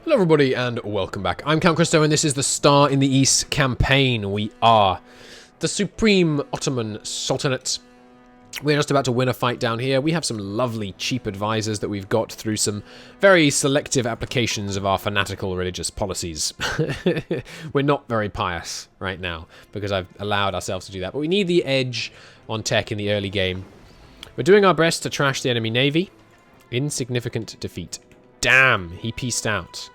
Hello everybody and welcome back. I'm Count Christo and this is the Star in the East campaign. We are the Supreme Ottoman Sultanate. We're just about to win a fight down here. We have some lovely cheap advisors that we've got through some very selective applications of our fanatical religious policies. We're not very pious right now because I've allowed ourselves to do that. But we need the edge on tech in the early game. We're doing our best to trash the enemy navy. Insignificant defeat. Damn, he peaced out.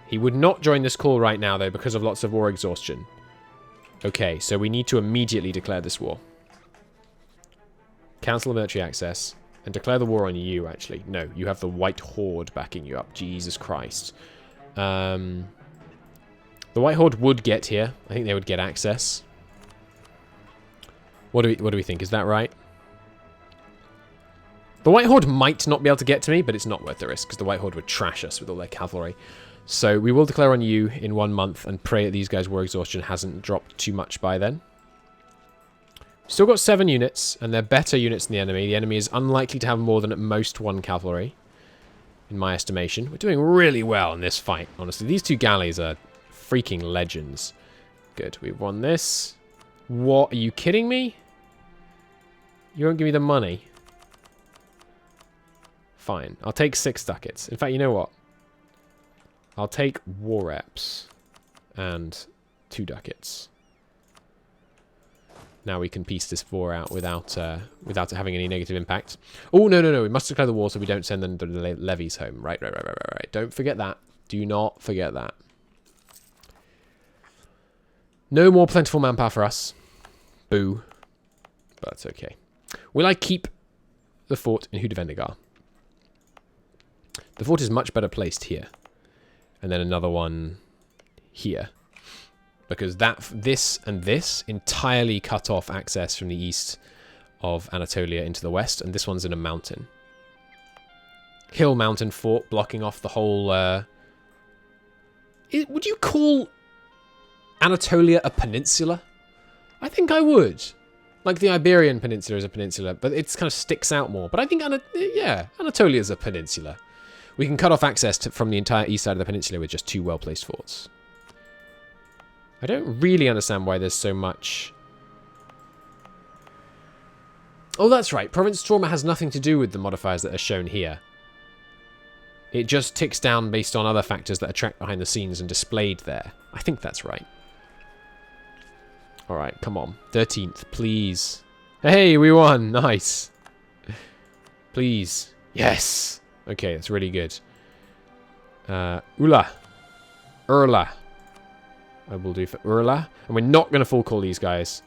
He would not join this call right now, though, because of lots of war exhaustion. Okay, so we need to immediately declare this war. Cancel military access. And declare the war on you, actually. No, you have the White Horde backing you up. Jesus Christ. The White Horde would get here. I think they would get access. What do we think? Is that right? The White Horde might not be able to get to me, but it's not worth the risk, because the White Horde would trash us with all their cavalry. So we will declare on you in 1 month and pray that these guys' war exhaustion hasn't dropped too much by then. Still got 7 units, and they're better units than the enemy. The enemy is unlikely to have more than at most 1 cavalry, in my estimation. We're doing really well in this fight, honestly. These 2 galleys are freaking legends. Good, we've won this. What, are you kidding me? You won't give me the money? Fine. I'll take 6 ducats. In fact, you know what? I'll take war reps and 2 ducats. Now we can piece this war out without it having any negative impact. Oh, no. We must declare the war so we don't send the levies home. Right. Don't forget that. Do not forget that. No more plentiful manpower for us. Boo. But that's okay. Will I keep the fort in Hudavendigar? The fort is much better placed here. And then another one here. Because this and this entirely cut off access from the east of Anatolia into the west. And this one's in a mountain. Hill mountain fort blocking off the whole... would you call Anatolia a peninsula? I think I would. Like the Iberian Peninsula is a peninsula, but it kind of sticks out more. But I think, Anatolia is a peninsula. We can cut off access from the entire east side of the peninsula with just 2 well-placed forts. I don't really understand why there's so much... Oh, that's right. Province Trauma has nothing to do with the modifiers that are shown here. It just ticks down based on other factors that are tracked behind the scenes and displayed there. I think that's right. Alright, come on. 13th, please. Hey, we won. Nice. Please. Yes. Okay, that's really good. Urla. I will do for Urla. And we're not going to full call these guys.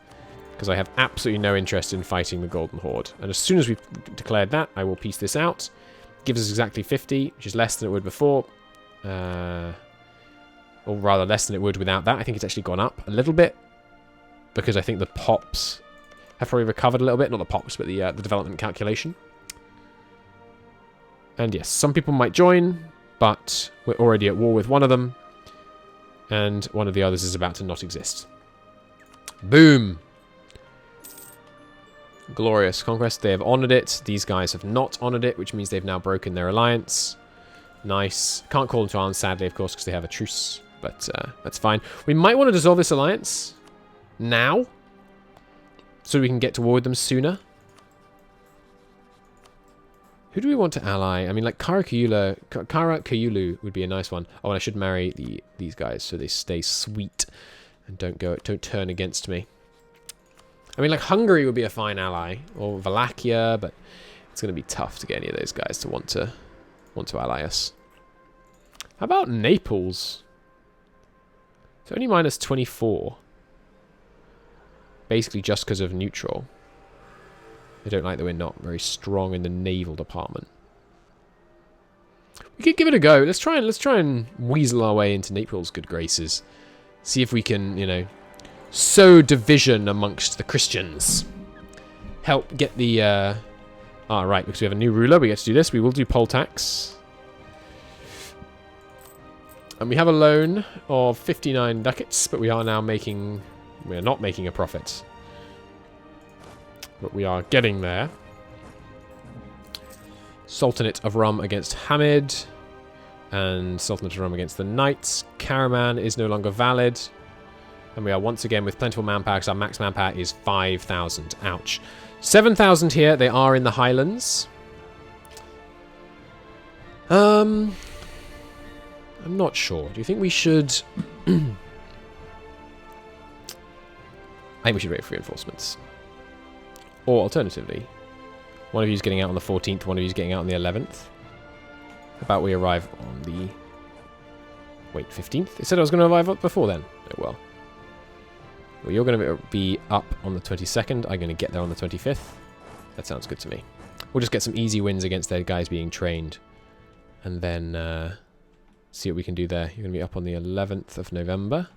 Because I have absolutely no interest in fighting the Golden Horde. And as soon as we've declared that, I will piece this out. Gives us exactly 50, which is less than it would before. Or rather, less than it would without that. I think it's actually gone up a little bit. Because I think the pops have probably recovered a little bit. Not the pops, but the development calculation. And yes, some people might join, but we're already at war with one of them. And one of the others is about to not exist. Boom! Glorious conquest. They have honoured it. These guys have not honoured it, which means they've now broken their alliance. Nice. Can't call them to arms, sadly, of course, because they have a truce. But that's fine. We might want to dissolve this alliance now, so we can get to war with them sooner. Who do we want to ally? I mean, like Kara Kayulu would be a nice one. Oh, and I should marry these guys so they stay sweet and don't turn against me. I mean, like Hungary would be a fine ally, or Wallachia, but it's going to be tough to get any of those guys to want to ally us. How about Naples? It's only minus 24. Basically just because of neutral. I don't like that we're not very strong in the naval department. We could give it a go. Let's try and weasel our way into Naples' good graces. See if we can, sow division amongst the Christians. Help get the... right, because we have a new ruler, we get to do this. We will do poll tax. And we have a loan of 59 ducats, but we are now making... We're not making a profit. But we are getting there. Sultanate of Rum against Hamid. And Sultanate of Rome against the Knights. Caraman is no longer valid. And we are once again with plentiful manpower because our max manpower is 5,000. Ouch. 7,000 here. They are in the Highlands. I'm not sure. Do you think we should... I think we should wait for reinforcements. Or alternatively, one of you is getting out on the 14th, one of you is getting out on the 11th. How about we arrive on the... Wait, 15th? It said I was going to arrive up before then. Oh, well. Well, you're going to be up on the 22nd. I'm going to get there on the 25th. That sounds good to me. We'll just get some easy wins against their guys being trained. And then see what we can do there. You're going to be up on the 11th of November.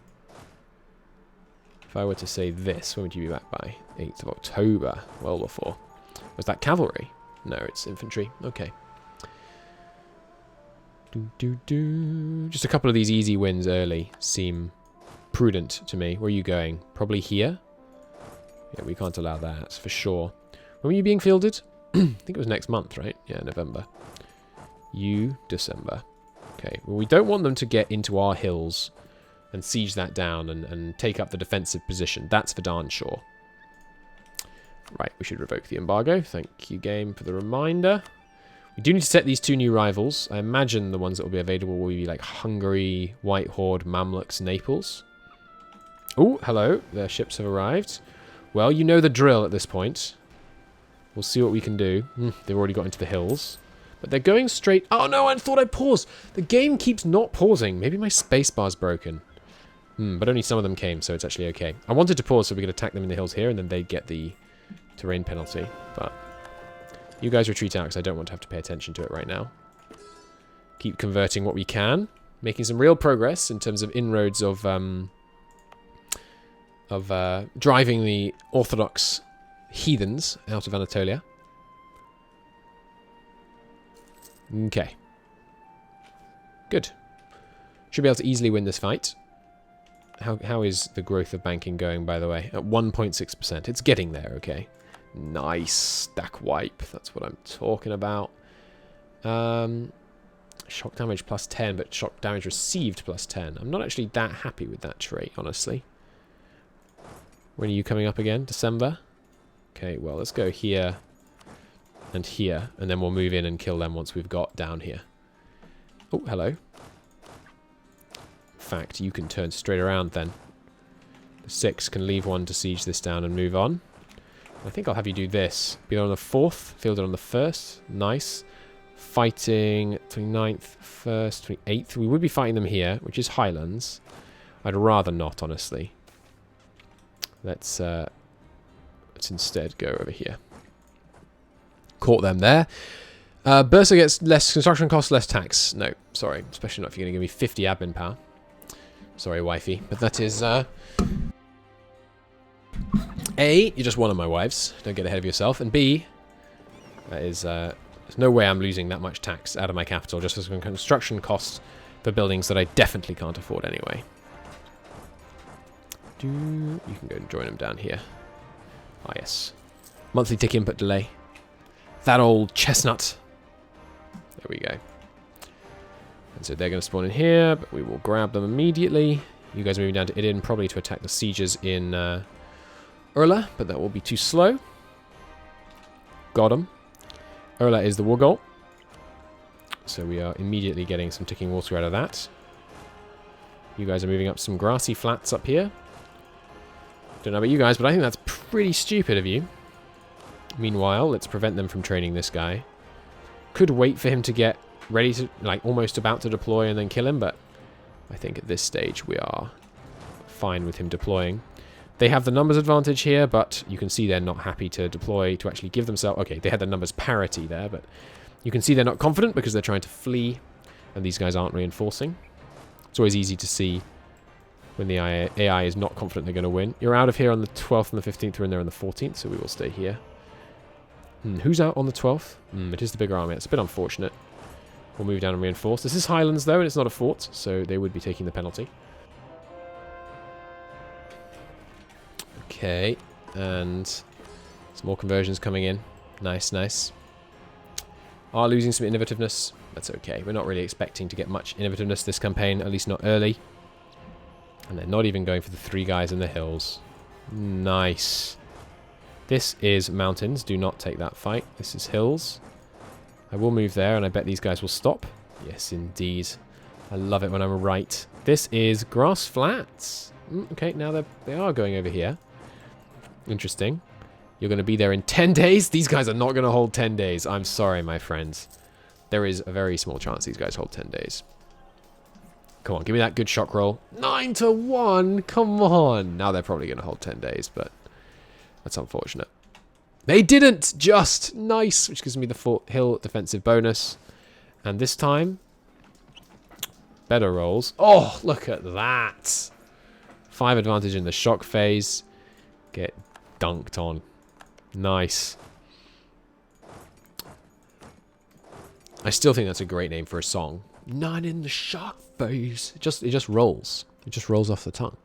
If I were to say this, when would you be back by? 8th of October. Well before. Was that cavalry? No, it's infantry. Okay. Just a couple of these easy wins early seem prudent to me. Where are you going? Probably here? Yeah, we can't allow that, for sure. When were you being fielded? I think it was next month, right? Yeah, November. December. Okay, well, we don't want them to get into our hills and siege that down and take up the defensive position. That's for darn sure. Right, we should revoke the embargo. Thank you, game, for the reminder. We do need to set these 2 new rivals. I imagine the ones that will be available will be like Hungary, White Horde, Mamluks, Naples. Oh, hello. Their ships have arrived. Well, you know the drill at this point. We'll see what we can do. They've already got into the hills. But they're going straight... Oh, no, I thought I'd pause. The game keeps not pausing. Maybe my spacebar's broken. But only some of them came, so it's actually okay. I wanted to pause so we could attack them in the hills here, and then they'd get the terrain penalty. But you guys retreat out, because I don't want to have to pay attention to it right now. Keep converting what we can. Making some real progress in terms of inroads of driving the Orthodox heathens out of Anatolia. Okay. Good. Should be able to easily win this fight. How is the growth of banking going, by the way? At 1.6%. It's getting there, okay. Nice. Stack wipe. That's what I'm talking about. Shock damage plus 10, but shock damage received plus 10. I'm not actually that happy with that trait, honestly. When are you coming up again? December? Okay, well, let's go here and here, and then we'll move in and kill them once we've got down here. Oh, hello. In fact, you can turn straight around then. The 6 can leave one to siege this down and move on. I think I'll have you do this. Be on the 4th, fielded on the 1st. Nice. Fighting 29th, 1st, 28th. We would be fighting them here, which is Highlands. I'd rather not, honestly. Let's instead go over here. Caught them there. Bursa gets less construction costs, less tax. No, sorry. Especially not if you're going to give me 50 admin power. Sorry, wifey. But that is... A, you're just one of my wives. Don't get ahead of yourself. And B, that is... there's no way I'm losing that much tax out of my capital just as a construction cost for buildings that I definitely can't afford anyway. You can go and join them down here. Ah, yes. Monthly tick input delay. That old chestnut. There we go. And so they're going to spawn in here, but we will grab them immediately. You guys are moving down to Idin, probably to attack the sieges in Urla, but that will be too slow. Got them. Urla is the war goal. So we are immediately getting some ticking water out of that. You guys are moving up some grassy flats up here. Don't know about you guys, but I think that's pretty stupid of you. Meanwhile, let's prevent them from training this guy. Could wait for him to get ready to, like, almost about to deploy and then kill him, but I think at this stage we are fine with him deploying. They have the numbers advantage here, but you can see they're not happy to deploy to actually give themselves... Okay, they had the numbers parity there, but you can see they're not confident because they're trying to flee, and these guys aren't reinforcing. It's always easy to see when the AI is not confident they're going to win. You're out of here on the 12th and the 15th. We're in there on the 14th, so we will stay here. Who's out on the 12th? It is the bigger army. It's a bit unfortunate. We'll move down and reinforce. This is Highlands, though, and it's not a fort, so they would be taking the penalty. Okay, and some more conversions coming in. Nice, nice. Are losing some innovativeness. that's okay. We're not really expecting to get much innovativeness this campaign, at least not early. And they're not even going for the 3 guys in the hills. Nice. This is mountains. Do not take that fight. This is hills. I will move there, and I bet these guys will stop. Yes, indeed. I love it when I'm right. This is grass flats. Okay, now they are going over here. Interesting. You're going to be there in 10 days? These guys are not going to hold 10 days. I'm sorry, my friends. There is a very small chance these guys hold 10 days. Come on, give me that good shock roll. 9-1! Come on! Now they're probably going to hold 10 days, but that's unfortunate. They didn't! Just! Nice! Which gives me the Fort Hill defensive bonus. And this time, better rolls. Oh, look at that! 5 advantage in the shock phase. Get dunked on. Nice. I still think that's a great name for a song. 9 in the shock phase. It just rolls. It just rolls off the tongue.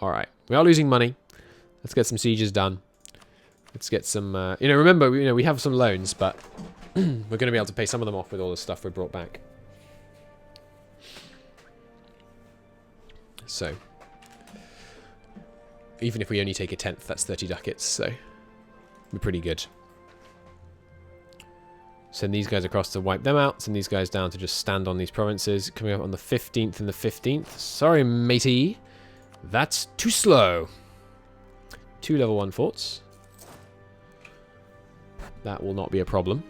Alright. We are losing money. Let's get some sieges done. Let's get some... remember, we have some loans, but we're going to be able to pay some of them off with all the stuff we brought back. So... even if we only take a 10th, that's 30 ducats, so... we're pretty good. Send these guys across to wipe them out. Send these guys down to just stand on these provinces. Coming up on the 15th and the 15th. Sorry, matey. That's too slow. 2 level 1 forts. That will not be a problem.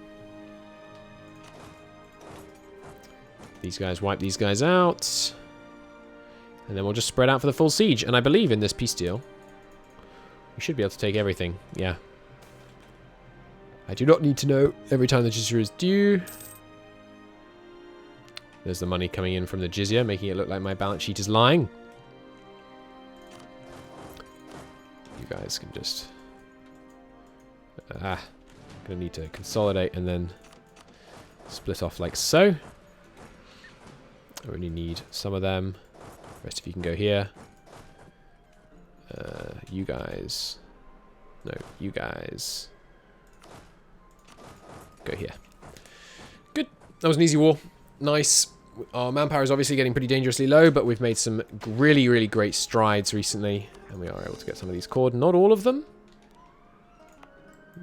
These guys wipe these guys out. And then we'll just spread out for the full siege. And I believe in this peace deal, we should be able to take everything. Yeah. I do not need to know every time the jizya is due. There's the money coming in from the jizya, making it look like my balance sheet is lying. You guys can just... gonna need to consolidate and then split off like so. I only need some of them. The rest of you can go here. You guys... no, you guys... go here. Good. That was an easy war. Nice. Our manpower is obviously getting pretty dangerously low, but we've made some really, really great strides recently. And we are able to get some of these cord. Not all of them.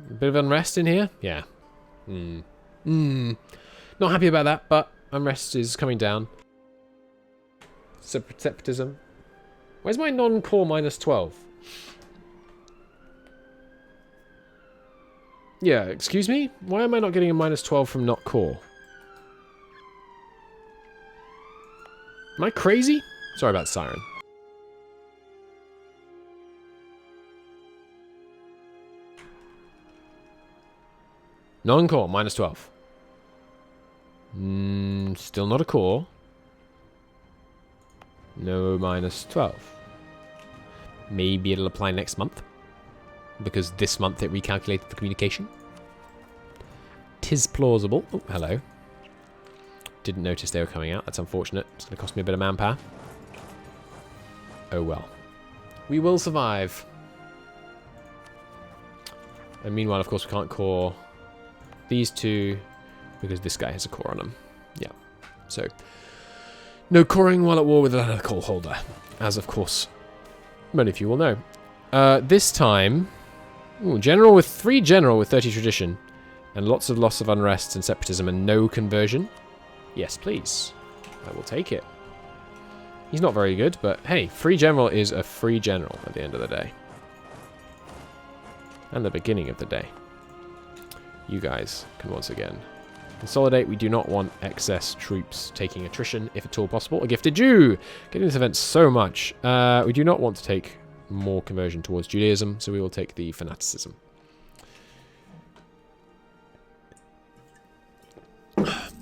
A bit of unrest in here. Yeah. Not happy about that, but unrest is coming down. Separatism. Where's my non-core minus 12? Yeah, excuse me? Why am I not getting a minus 12 from not core? Am I crazy? Sorry about Siren. Non-core, minus 12. Still not a core. No minus 12. Maybe it'll apply next month. Because this month it recalculated the communication. 'Tis plausible. Oh, hello. Didn't notice they were coming out. That's unfortunate. It's going to cost me a bit of manpower. Oh well. We will survive. And meanwhile, of course, we can't core these two because this guy has a core on him. Yeah. So, no coring while at war with a coal holder. As, of course, many of you will know. This time... ooh, general with 3 general with 30 tradition. And lots of loss of unrest and separatism and no conversion. Yes, please. I will take it. He's not very good, but hey, free general is a free general at the end of the day. And the beginning of the day. You guys can once again consolidate. We do not want excess troops taking attrition, if at all possible. A gifted Jew! Getting this event so much. We do not want to take more conversion towards Judaism, so we will take the fanaticism.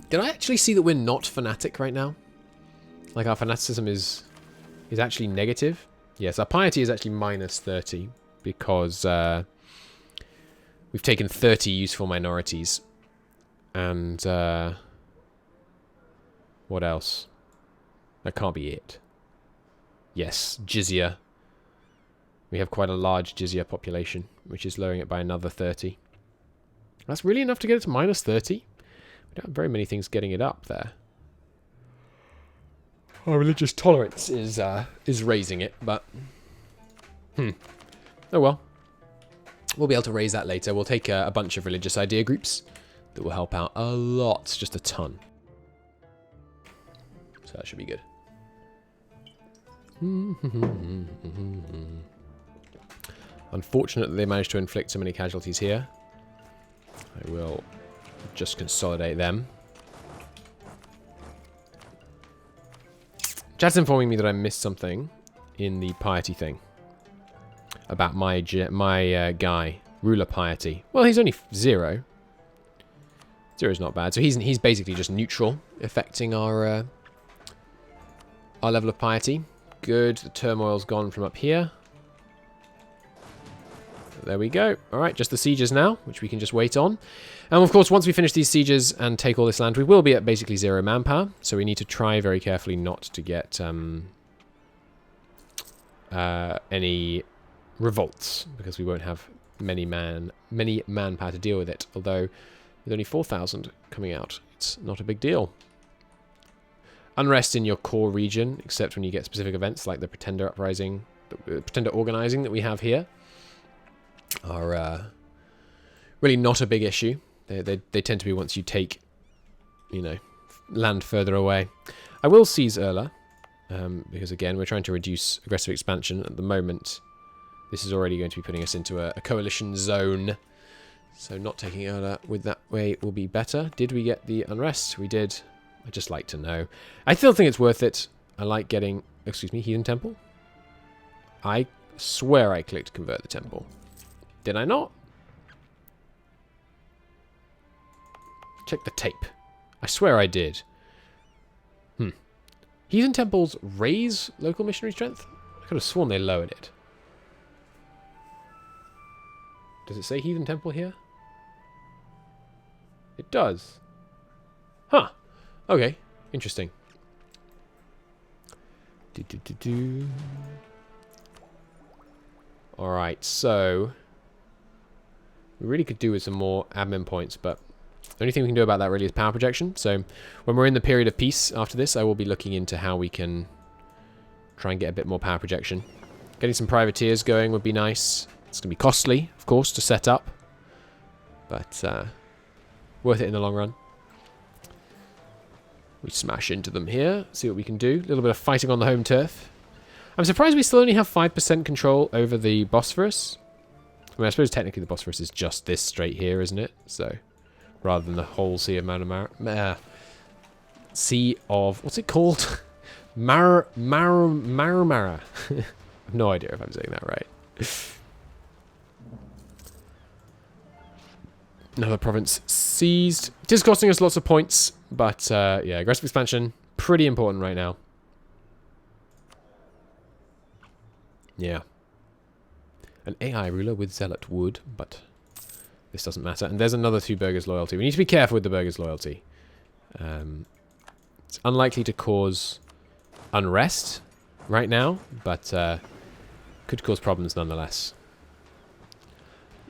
Did I actually see that we're not fanatic right now? Like our fanaticism is actually negative? Yes, our piety is actually minus 30 because we've taken 30 useful minorities. And what else? That can't be it. Yes, jizya. We have quite a large jizya population, which is lowering it by another 30. That's really enough to get it to minus 30. We don't have very many things getting it up there. Our religious tolerance is raising it, but... oh well. We'll be able to raise that later. We'll take a bunch of religious idea groups that will help out a lot, just a ton. So that should be good. Unfortunately, they managed to inflict so many casualties here. I will just consolidate them. Chat's informing me that I missed something in the piety thing. About my guy. Ruler piety. Well, he's only 0. 0's not bad. So he's basically just neutral, affecting our level of piety. Good. The turmoil's gone from up here. There we go. Alright, just the sieges now, which we can just wait on. And of course, once we finish these sieges and take all this land, we will be at basically 0 manpower. So we need to try very carefully not to get any revolts, because we won't have many manpower to deal with it. Although, with only 4,000 coming out, it's not a big deal. Unrest in your core region, except when you get specific events like the Pretender Uprising, the Pretender Organizing that we have here, are really not a big issue. They tend to be once you take, you know, land further away. I will seize Urla, because again, we're trying to reduce aggressive expansion at the moment. This is already going to be putting us into a coalition zone. So not taking Urla with that way will be better. Did we get the unrest? We did. I'd just like to know. I still think it's worth it. I like getting... Excuse me, Heathen Temple? I swear I clicked convert the temple. Did I not? Check the tape. I swear I did. Heathen temples raise local missionary strength? I could have sworn they lowered it. Does it say Heathen Temple here? It does. Huh. Okay. Interesting. Alright, so... we really could do with some more admin points, but the only thing we can do about that really is power projection. So when we're in the period of peace after this, I will be looking into how we can try and get a bit more power projection. Getting some privateers going would be nice. It's going to be costly, of course, to set up, but worth it in the long run. We smash into them here, see what we can do. A little bit of fighting on the home turf. I'm surprised we still only have 5% control over the Bosphorus. I mean, I suppose technically the Bosphorus is just this straight here, isn't it? So, rather than the whole Sea of Marmara. Sea of... what's it called? Marmara. I have no idea if I'm saying that right. Another province seized. It is costing us lots of points, but yeah, aggressive expansion, pretty important right now. Yeah. An AI ruler with Zealot would, but this doesn't matter. And there's another 2 burghers loyalty. We need to be careful with the burghers loyalty. It's unlikely to cause unrest right now, but could cause problems nonetheless.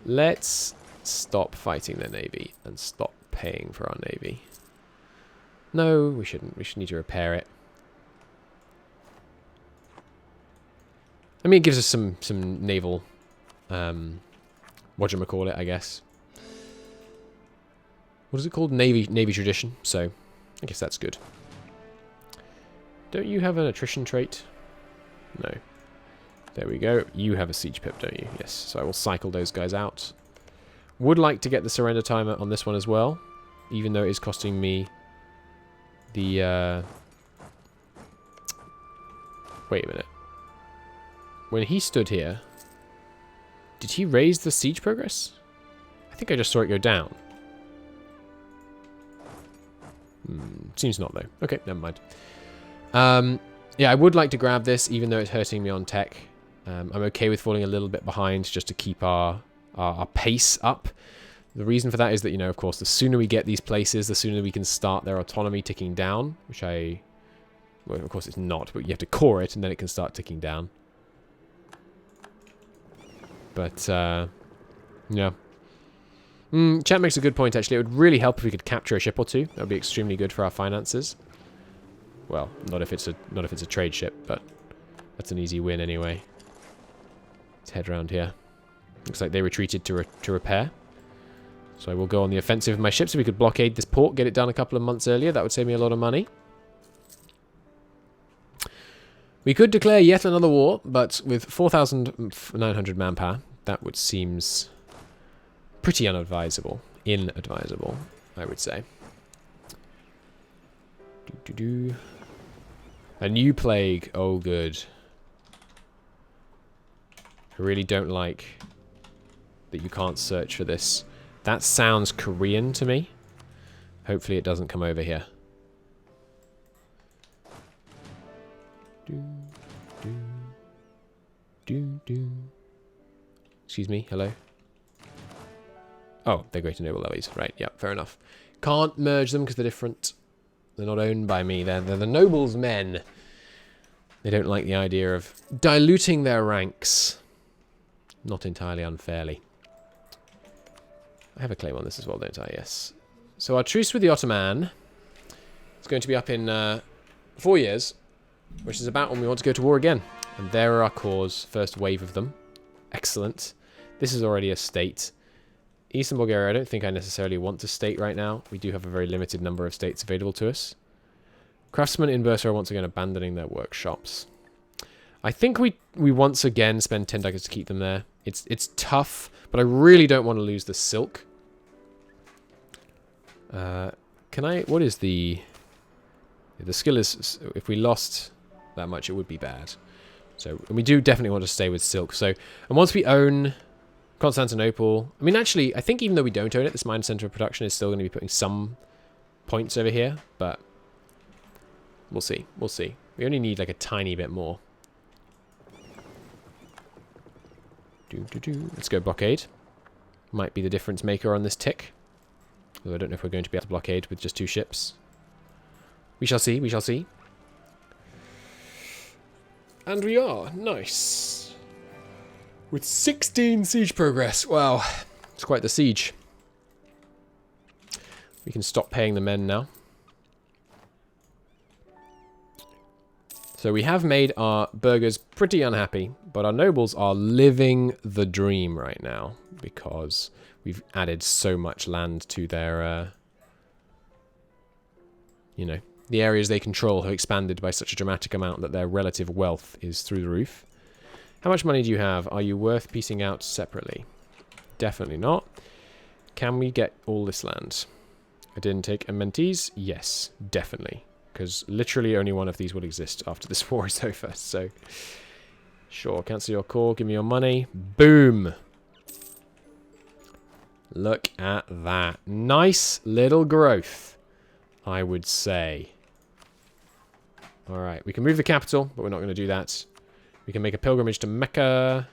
Let's stop fighting their navy and stop paying for our navy. No, we shouldn't. We should need to repair it. I mean, it gives us some naval, whatchamacallit, I guess. What is it called? Navy tradition. So, I guess that's good. Don't you have an attrition trait? No. There we go. You have a siege pip, don't you? Yes. So I will cycle those guys out. Would like to get the surrender timer on this one as well, even though it is costing me the... Wait a minute. When he stood here, did he raise the siege progress? I think I just saw it go down. Seems not, though. Okay, never mind. Yeah, I would like to grab this, even though it's hurting me on tech. I'm okay with falling a little bit behind just to keep our pace up. The reason for that is that, you know, of course, the sooner we get these places, the sooner we can start their autonomy ticking down, which I... well, of course it's not, but you have to core it, and then it can start ticking down. But, yeah. Chat makes a good point, actually. It would really help if we could capture a ship or two. That would be extremely good for our finances. Well, not if it's a trade ship, but that's an easy win anyway. Let's head around here. Looks like they retreated to repair. So I will go on the offensive with my ships. If we could blockade this port, get it done a couple of months earlier, that would save me a lot of money. We could declare yet another war, but with 4,900 manpower, that would seems pretty inadvisable, I would say. A new plague. Oh, good. I really don't like that you can't search for this. That sounds Korean to me. Hopefully it doesn't come over here. Excuse me, hello? Oh, they're greater noble levies. Right, yeah, fair enough. Can't merge them because they're different. They're not owned by me. They're the nobles' men. They don't like the idea of diluting their ranks. Not entirely unfairly. I have a claim on this as well, don't I? Yes. So our truce with the Ottoman is going to be up in 4 years, which is about when we want to go to war again. And there are our cores, first wave of them. Excellent. This is already a state. Eastern Bulgaria, I don't think I necessarily want to state right now. We do have a very limited number of states available to us. Craftsmen in Bursa are once again abandoning their workshops. I think we once again spend 10 ducats to keep them there. It's tough, but I really don't want to lose the silk. Can I... What is the... The skill is... If we lost that much, it would be bad. So, and we do definitely want to stay with silk. So, and once we own Constantinople... I mean, actually, I think even though we don't own it, this mine center of production is still going to be putting some points over here. But we'll see. We'll see. We only need like a tiny bit more. Let's go blockade. Might be the difference maker on this tick. Although I don't know if we're going to be able to blockade with just 2 ships. We shall see, we shall see. And we are. Nice. With 16 siege progress. Wow. It's quite the siege. We can stop paying the men now. So we have made our burghers pretty unhappy, but our nobles are living the dream right now because we've added so much land to their, you know, the areas they control have expanded by such a dramatic amount that their relative wealth is through the roof. How much money do you have? Are you worth piecing out separately? Definitely not. Can we get all this land? I didn't take amenities? Yes, definitely. Because literally only one of these will exist after this war is over. So, sure, cancel your call, give me your money. Boom! Look at that. Nice little growth, I would say. Alright, we can move the capital, but we're not going to do that. We can make a pilgrimage to Mecca.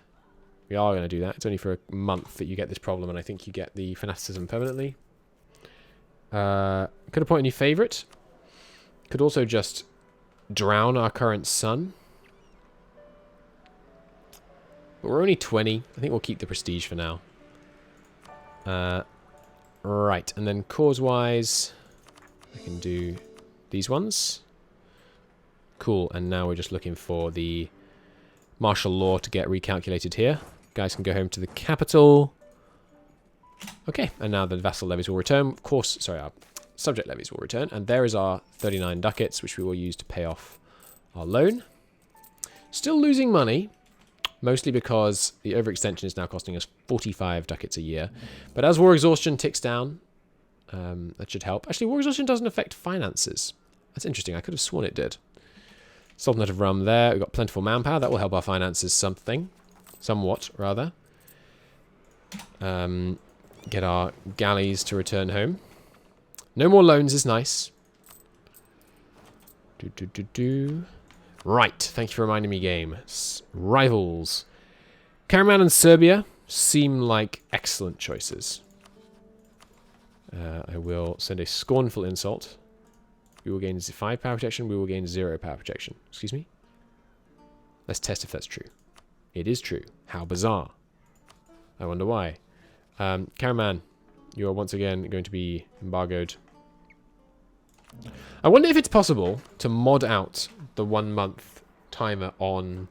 We are going to do that. It's only for a month that you get this problem, and I think you get the fanaticism permanently. Could appoint a new favourite. Could also just drown our current son. But we're only 20. I think we'll keep the prestige for now. Right, and then cause-wise, I can do these ones. Cool, and now we're just looking for the martial law to get recalculated here. Guys can go home to the capital. Okay, and now the vassal levies will return. Of course, sorry, our subject levies will return. And there is our 39 ducats, which we will use to pay off our loan. Still losing money, mostly because the overextension is now costing us 45 ducats a year. But as war exhaustion ticks down, that should help. Actually, war exhaustion doesn't affect finances. That's interesting. I could have sworn it did. Sultanate of Rum there. We've got plentiful manpower. That will help our finances somewhat, rather. Get our galleys to return home. No more loans is nice. Right, thank you for reminding me, game. Rivals. Karaman and Serbia seem like excellent choices. I will send a scornful insult. We will gain 5 power protection. We will gain 0 power protection. Excuse me? Let's test if that's true. It is true. How bizarre. I wonder why. Caraman, you are once again going to be embargoed. I wonder if it's possible to mod out the 1 month timer on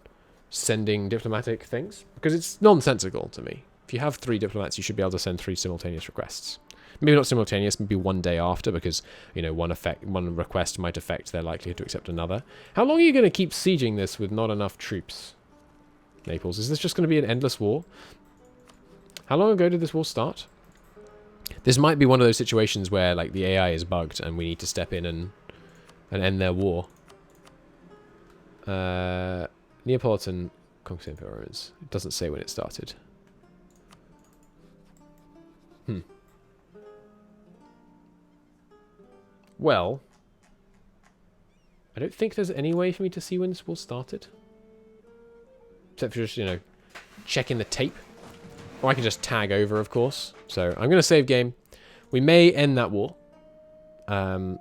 sending diplomatic things, because it's nonsensical to me. If you have 3 diplomats, you should be able to send 3 simultaneous requests. Maybe not simultaneous, maybe 1 day after, because, you know, one request might affect their likelihood to accept another. How long are you going to keep sieging this with not enough troops? Naples, is this just going to be an endless war? How long ago did this war start? This might be one of those situations where, like, the AI is bugged and we need to step in and end their war. Neapolitan conquest of Romans. It doesn't say when it started. Well, I don't think there's any way for me to see when this war started. Except for just, you know, checking the tape. Or I can just tag over, of course. So I'm going to save game. We may end that war. Because,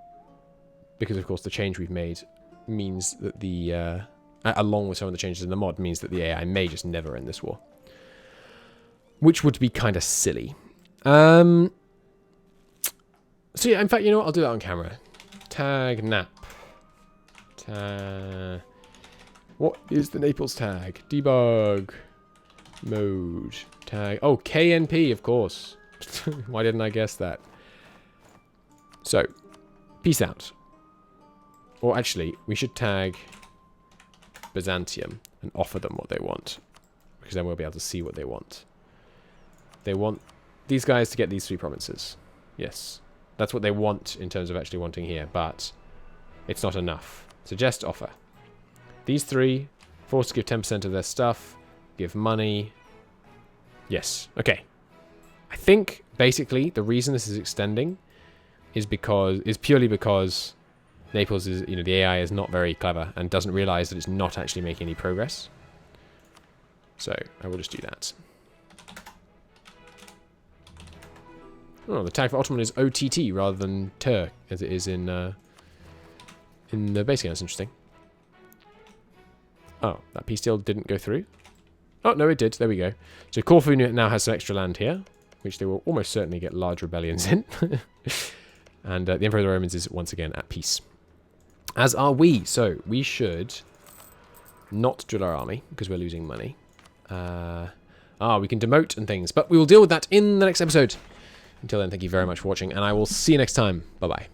of course, the change we've made means that the... along with some of the changes in the mod, means that the AI may just never end this war. Which would be kind of silly. So yeah, in fact, you know what? I'll do that on camera. Tag nap. What is the Naples tag? Debug. Mode. Tag. Oh, KNP, of course. Why didn't I guess that? So, peace out. Or actually, we should tag Byzantium and offer them what they want. Because then we'll be able to see what they want. They want these guys to get these 3 provinces. Yes. That's what they want in terms of actually wanting here, but it's not enough. Suggest offer. These 3, forced to give 10% of their stuff, give money. Yes, okay. I think, basically, the reason this is extending is purely because Naples is, you know, the AI is not very clever and doesn't realize that it's not actually making any progress. So, I will just do that. Oh, the tag for Ottoman is OTT rather than Turk, as it is in the base game. That's interesting. Oh, that peace deal didn't go through. Oh, no, it did. There we go. So Corfu now has some extra land here, which they will almost certainly get large rebellions in. And the Emperor of the Romans is once again at peace. As are we. So we should not drill our army, because we're losing money. We can demote and things, but we will deal with that in the next episode. Until then, thank you very much for watching, and I will see you next time. Bye-bye.